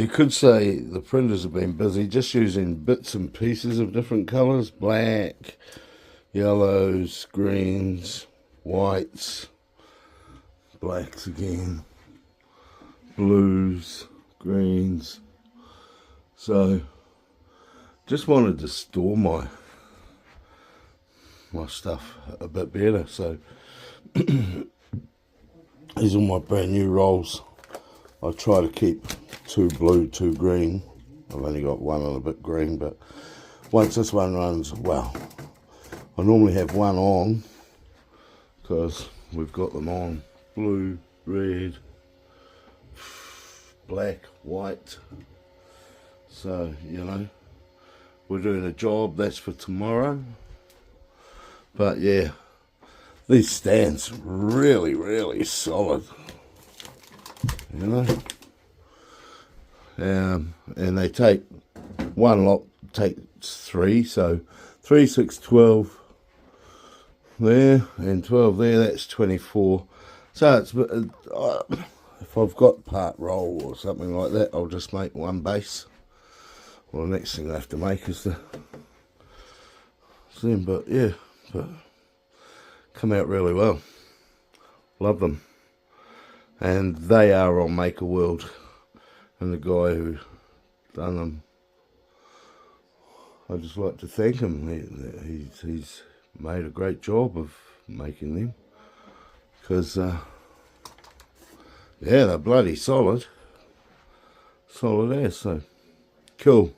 You could say the printers have been busy just using bits and pieces of different colours, black, yellows, greens, whites, blacks again, blues, greens. So just wanted to store my stuff a bit better. So these are my brand new rolls. I try to keep 2 blue, 2 green. I've only got one and a bit green, but once this one runs, well, I normally have one on because we've got them on blue, red, black, white. So, you know, we're doing a job. That's for tomorrow. But yeah, these stands really, really solid. You know, and they take one lot takes 3, so 3, 6, 12 there and 12 there. That's 24. So it's if I've got part roll or something like that, I'll just make one base. Well, the next thing I have to make is the same. But yeah, but come out really well. Love them. And they are on Maker World, and the guy who done them, I just like to thank him. He's made a great job of making them, because yeah, they're bloody solid as. So cool.